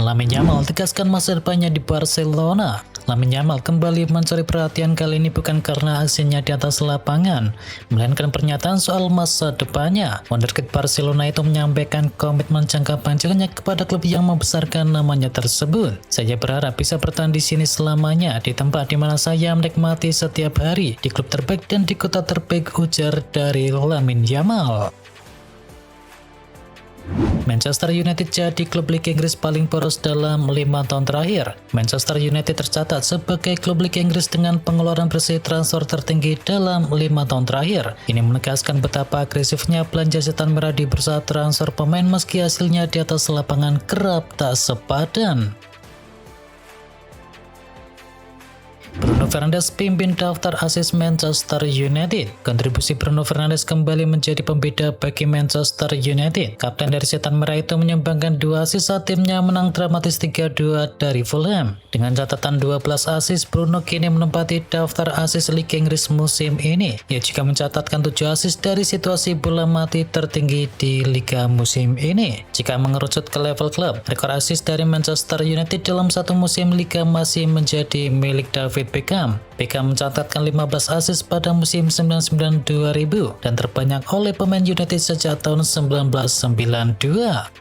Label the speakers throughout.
Speaker 1: Lamine Yamal tegaskan masa depannya di Barcelona. Lamine Yamal kembali mencuri perhatian kali ini bukan karena aksinya di atas lapangan, melainkan pernyataan soal masa depannya. Wonderkid Barcelona itu menyampaikan komitmen jangka panjangnya kepada klub yang membesarkan namanya tersebut. Saya berharap bisa bertahan di sini selamanya, di tempat di mana saya menikmati setiap hari, di klub terbaik dan di kota terbaik, ujar dari Lamine Yamal. Manchester United jadi klub Liga Inggris paling boros dalam 5 tahun terakhir. Manchester United tercatat sebagai klub Liga Inggris dengan pengeluaran bersih transfer tertinggi dalam 5 tahun terakhir. Ini menegaskan betapa agresifnya belanja setan merah di bursa transfer pemain meski hasilnya di atas lapangan kerap tak sepadan. Bruno Fernandes pimpin daftar assist Manchester United. Kontribusi Bruno Fernandes kembali menjadi pembeda bagi Manchester United. Kapten dari setan merah itu menyumbangkan 2 assist saat timnya menang dramatis 3-2 dari Fulham. Dengan catatan 12 assist, Bruno kini menempati daftar assist Liga Inggris musim ini. Ia juga mencatatkan 7 assist dari situasi bola mati tertinggi di Liga musim ini. Jika mengerucut ke level klub, rekor assist dari Manchester United dalam satu musim Liga masih menjadi milik David Beckham. Beckham mencatatkan 15 assist pada musim 99-2000 dan terbanyak oleh pemain United sejak tahun 1992.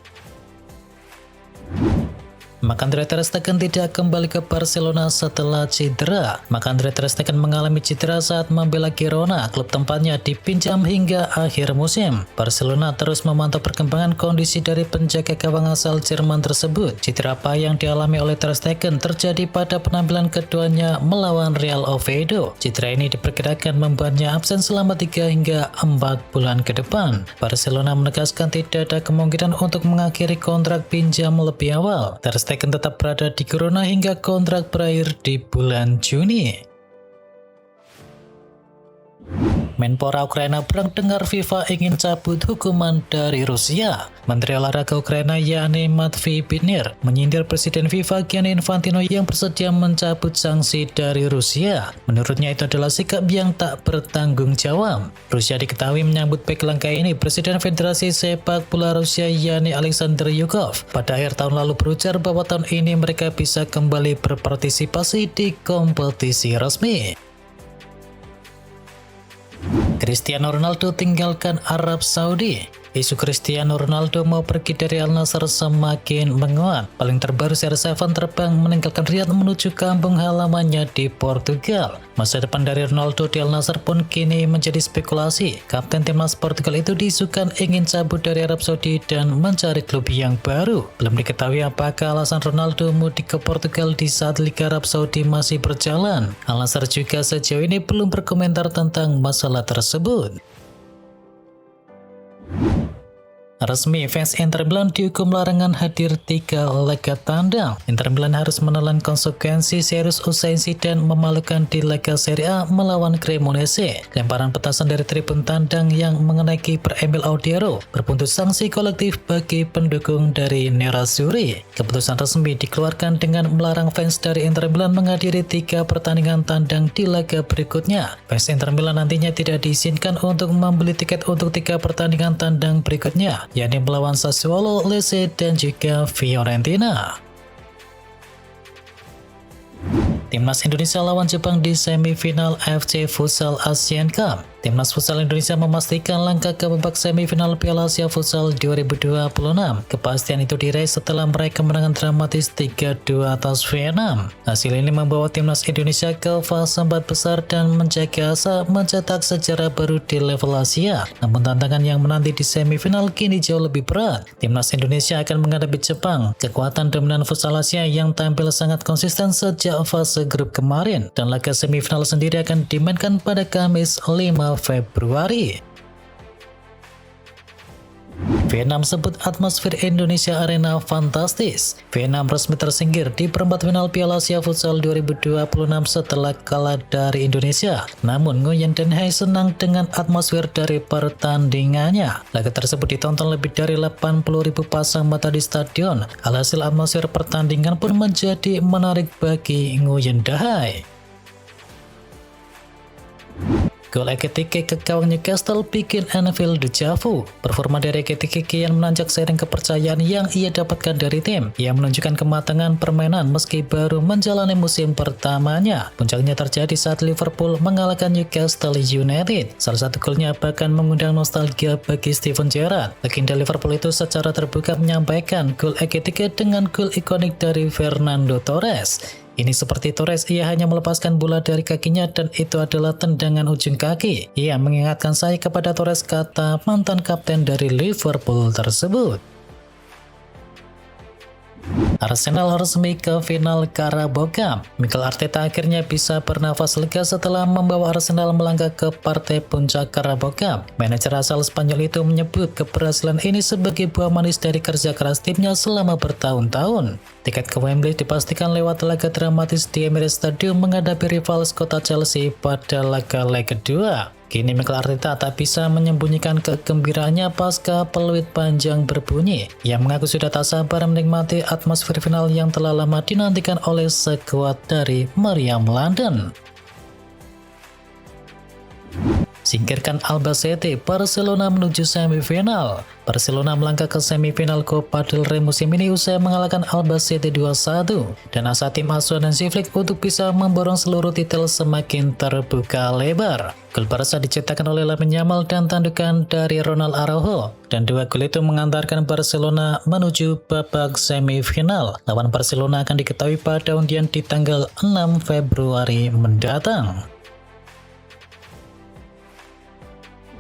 Speaker 1: Marc-Andre ter Stegen tidak kembali ke Barcelona setelah cedera. Marc-Andre ter Stegen mengalami cedera saat membela Girona, klub tempatnya dipinjam hingga akhir musim. Barcelona terus memantau perkembangan kondisi dari penjaga gawang asal Jerman tersebut. Cedera apa yang dialami oleh ter Stegen terjadi pada penampilan keduanya melawan Real Oviedo. Cedera ini diperkirakan membuatnya absen selama 3 hingga 4 bulan ke depan. Barcelona menegaskan tidak ada kemungkinan untuk mengakhiri kontrak pinjam lebih awal. Ter Stegen tetap berada di Girona hingga kontrak berakhir di bulan Juni. Menpora Ukraina perang dengar FIFA ingin cabut hukuman dari Rusia. Menteri Olahraga Ukraina yakni Matvei Bitner menyindir Presiden FIFA Gianni Infantino yang bersedia mencabut sanksi dari Rusia. Menurutnya itu adalah sikap yang tak bertanggung jawab. Rusia diketahui menyambut baik langkah ini. Presiden Federasi Sepak Bola Rusia yakni Alexander Yukov pada akhir tahun lalu berujar bahwa tahun ini mereka bisa kembali berpartisipasi di kompetisi resmi. Cristiano Ronaldo tinggalkan Arab Saudi. Isu Cristiano Ronaldo mau pergi dari Al Nassr semakin menguat. Paling terbaru CR7 terbang meninggalkan Riyadh menuju kampung halamannya di Portugal. Masa depan dari Ronaldo di Al Nassr pun kini menjadi spekulasi. Kapten timnas Portugal itu diisukan ingin cabut dari Arab Saudi dan mencari klub yang baru. Belum diketahui apakah alasan Ronaldo mudik ke Portugal di saat Liga Arab Saudi masih berjalan. Al Nassr juga sejauh ini belum berkomentar tentang masalah tersebut. Resmi, fans Inter Milan dihukum larangan hadir 3 laga tandang. Inter Milan harus menelan konsekuensi serius usai insiden memalukan di laga Serie A melawan Cremonese. Lemparan petasan dari tribun tandang yang mengenai kiper Emil Audiero berbuntut sanksi kolektif bagi pendukung dari Nerazzurri. Keputusan resmi dikeluarkan dengan melarang fans dari Inter Milan menghadiri 3 pertandingan tandang di laga berikutnya. Fans Inter Milan nantinya tidak diizinkan untuk membeli tiket untuk 3 pertandingan tandang berikutnya, yakni melawan Sassuolo, Lecce, dan juga Fiorentina. Timnas Indonesia lawan Jepang di semifinal AFC Futsal Asian Cup. Timnas Futsal Indonesia memastikan langkah ke babak semifinal Piala Asia Futsal 2026. Kepastian itu diraih setelah meraih kemenangan dramatis 3-2 atas Vietnam. Hasil ini membawa Timnas Indonesia ke fase 4 besar dan menjaga asa mencetak sejarah baru di level Asia. Namun tantangan yang menanti di semifinal kini jauh lebih berat. Timnas Indonesia akan menghadapi Jepang, kekuatan dominan Futsal Asia yang tampil sangat konsisten sejak fase grup kemarin, dan laga semifinal sendiri akan dimainkan pada Kamis 5 Februari. Vietnam sebut atmosfer Indonesia Arena fantastis. Vietnam resmi tersingkir di perempat final Piala Asia Futsal 2026 setelah kalah dari Indonesia. Namun Nguyen Dan Hai senang dengan atmosfer dari pertandingannya. Laga tersebut ditonton lebih dari 80.000 pasang mata di stadion. Alhasil atmosfer pertandingan pun menjadi menarik bagi Nguyen Dan Hai. Gol Ekitike ke gawang Newcastle bikin Anfield dejavu. Performa dari Ekitike kian menanjak seiring kepercayaan yang ia dapatkan dari tim. Ia menunjukkan kematangan permainan meski baru menjalani musim pertamanya. Puncaknya terjadi saat Liverpool mengalahkan Newcastle United. Salah satu golnya bahkan mengundang nostalgia bagi Steven Gerrard. Legenda Liverpool itu secara terbuka menyampaikan gol Ekitike dengan gol ikonik dari Fernando Torres. Ini seperti Torres, ia hanya melepaskan bola dari kakinya dan itu adalah tendangan ujung kaki. Ia mengingatkan saya kepada Torres, kata mantan kapten dari Liverpool tersebut. Arsenal resmi ke final Carabao Cup. Mikel Arteta akhirnya bisa bernafas lega setelah membawa Arsenal melangkah ke partai puncak Carabao Cup. Manajer asal Spanyol itu menyebut keberhasilan ini sebagai buah manis dari kerja keras timnya selama bertahun-tahun. Tiket ke Wembley dipastikan lewat laga dramatis di Emirates Stadium menghadapi rival kota Chelsea pada laga leg kedua. Kini Mikel Arteta tak bisa menyembunyikan kegembiraannya pasca peluit panjang berbunyi. Ia mengaku sudah tak sabar menikmati atmosfer final yang telah lama dinantikan oleh skuad dari Meriam London. Singkirkan Albacete, Barcelona menuju semifinal. Barcelona melangkah ke semifinal Copa del Rey musim ini usai mengalahkan Albacete 2-1. Dan asa tim asuhan Hansi Flick untuk bisa memborong seluruh titel semakin terbuka lebar. Gol Barca diciptakan oleh Lamine Yamal dan tandukan dari Ronald Araujo. Dan dua gol itu mengantarkan Barcelona menuju babak semifinal. Lawan Barcelona akan diketahui pada undian di tanggal 6 Februari mendatang.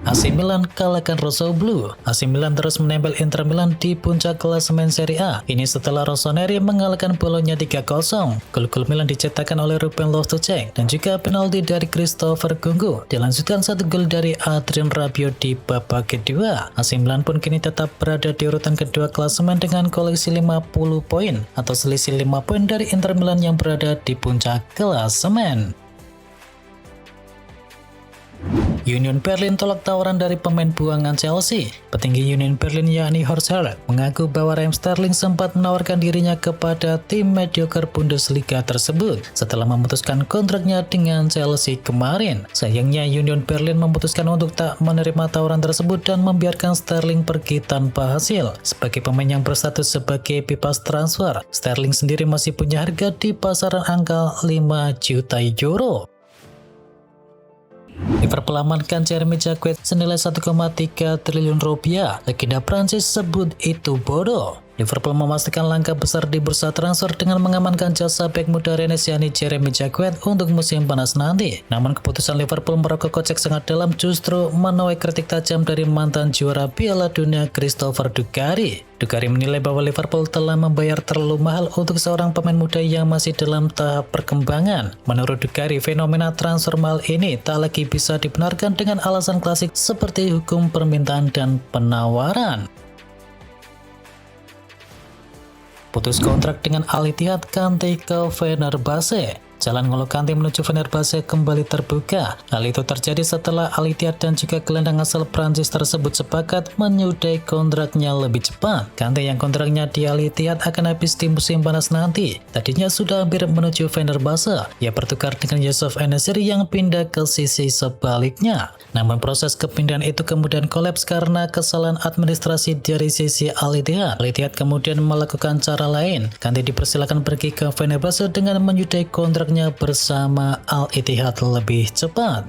Speaker 1: AC Milan kalahkan Rossoneri. AC Milan terus menempel Inter Milan di puncak klasemen Serie A. Ini setelah Rossoneri mengalahkan Bologna 3-0. Gol-gol Milan diciptakan oleh Ruben Loftus-Cheek dan juga penalti dari Christopher Nkunku. Dilanjutkan satu gol dari Adrien Rabiot di babak kedua. AC Milan pun kini tetap berada di urutan kedua klasemen dengan koleksi 50 poin atau selisih 5 poin dari Inter Milan yang berada di puncak klasemen. Union Berlin tolak tawaran dari pemain buangan Chelsea. Petinggi Union Berlin yakni Horst Hrubesch mengaku bahwa Raheem Sterling sempat menawarkan dirinya kepada tim mediocre Bundesliga tersebut setelah memutuskan kontraknya dengan Chelsea kemarin. Sayangnya Union Berlin memutuskan untuk tak menerima tawaran tersebut dan membiarkan Sterling pergi tanpa hasil. Sebagai pemain yang berstatus sebagai bebas transfer, Sterling sendiri masih punya harga di pasaran angka 5 juta euro. Liverpool amankan Jeremy Jacquet senilai 1,3 triliun rupiah. Legenda Prancis sebut itu bodoh. Liverpool memastikan langkah besar di bursa transfer dengan mengamankan jasa bek muda Rennes yakni Jeremy Jacquet untuk musim panas nanti. Namun keputusan Liverpool merogoh kocek sangat dalam justru menuai kritik tajam dari mantan juara Piala Dunia Christopher Dugarry. Dugarry menilai bahwa Liverpool telah membayar terlalu mahal untuk seorang pemain muda yang masih dalam tahap perkembangan. Menurut Dugarry, fenomena transfer mahal ini tak lagi bisa dibenarkan dengan alasan klasik seperti hukum permintaan dan penawaran. Putus kontrak dengan Al Ittihad, Kante ke Fenerbahce. Jalan N'Golo Kante menuju Fenerbahce kembali terbuka. Hal itu terjadi setelah Al Ittihad dan juga gelandang asal Prancis tersebut sepakat menyudahi kontraknya lebih cepat. Kante yang kontraknya di Al Ittihad akan habis di musim panas nanti. Tadinya sudah hampir menuju Fenerbahce. Ia bertukar dengan Yusuf En-Nesyri yang pindah ke sisi sebaliknya. Namun proses kepindahan itu kemudian kolaps karena kesalahan administrasi dari sisi Al Ittihad. Al Ittihad kemudian melakukan cara lain. Kante dipersilakan pergi ke Fenerbahce dengan menyudahi kontraknya bersama Al Ittihad lebih cepat.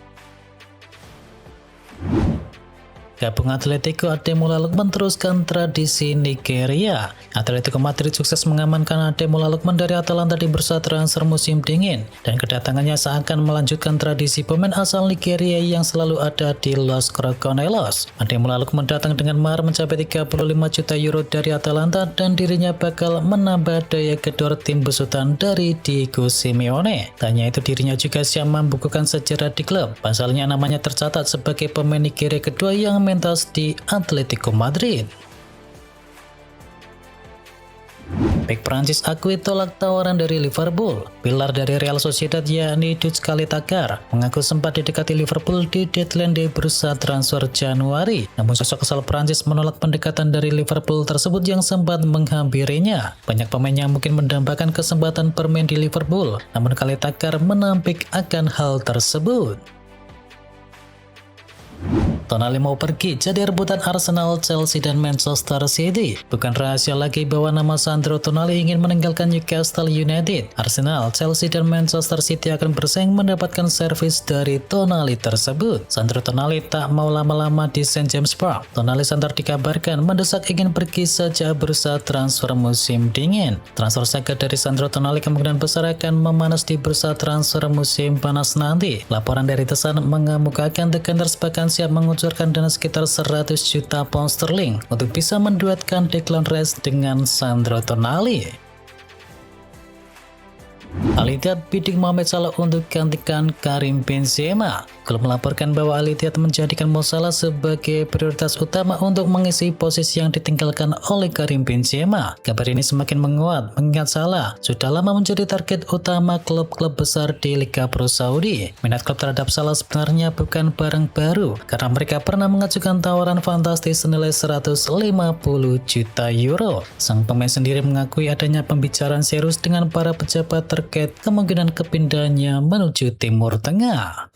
Speaker 1: Gabung Atletico Ademola Lookman teruskan tradisi Nigeria. Atletico Madrid sukses mengamankan Ademola Lookman dari Atalanta di bursa transfer musim dingin, dan kedatangannya seakan melanjutkan tradisi pemain asal Nigeria yang selalu ada di Los Crocodilos. Ademola Lookman datang dengan mahar mencapai 35 juta euro dari Atalanta dan dirinya bakal menambah daya gedor tim besutan dari Diego Simeone. Tanya itu dirinya juga siap membukukan sejarah di klub. Pasalnya namanya tercatat sebagai pemain Nigeria kedua yang mentas di Atletico Madrid. Bek Prancis akui tolak tawaran dari Liverpool. Pilar dari Real Sociedad yakni Djurgården Takar mengaku sempat didekati Liverpool di deadline di bursa transfer Januari. Namun sosok asal Prancis menolak pendekatan dari Liverpool tersebut yang sempat menghampirinya. Banyak pemain yang mungkin mendambakan kesempatan bermain di Liverpool, namun Takar menampik akan hal tersebut. Tonali mau pergi jadi rebutan Arsenal, Chelsea, dan Manchester City. Bukan rahasia lagi bahwa nama Sandro Tonali ingin meninggalkan Newcastle United. Arsenal, Chelsea, dan Manchester City akan bersaing mendapatkan servis dari Tonali tersebut. Sandro Tonali tak mau lama-lama di St. James Park. Tonali Center dikabarkan mendesak ingin pergi sejak bursa transfer musim dingin. Transfer saga dari Sandro Tonali kemungkinan besar akan memanas di bursa transfer musim panas nanti. Laporan dari The Sun mengemukakan The Gunners bahkan siap mengucurkan dana sekitar 100 juta pound sterling untuk bisa menduetkan Declan Rice dengan Sandro Tonali. Al Ittihad bidding Mohamed Salah untuk gantikan Karim Benzema. Klub melaporkan bahwa Al Ittihad menjadikan Mo Salah sebagai prioritas utama untuk mengisi posisi yang ditinggalkan oleh Karim Benzema. Kabar ini semakin menguat mengingat Salah sudah lama menjadi target utama klub-klub besar di Liga Pro Saudi. Minat klub terhadap Salah sebenarnya bukan barang baru karena mereka pernah mengajukan tawaran fantastis senilai 150 juta euro. Sang pemain sendiri mengakui adanya pembicaraan serius dengan para pejabat terkait kemungkinan kepindahannya menuju Timur Tengah.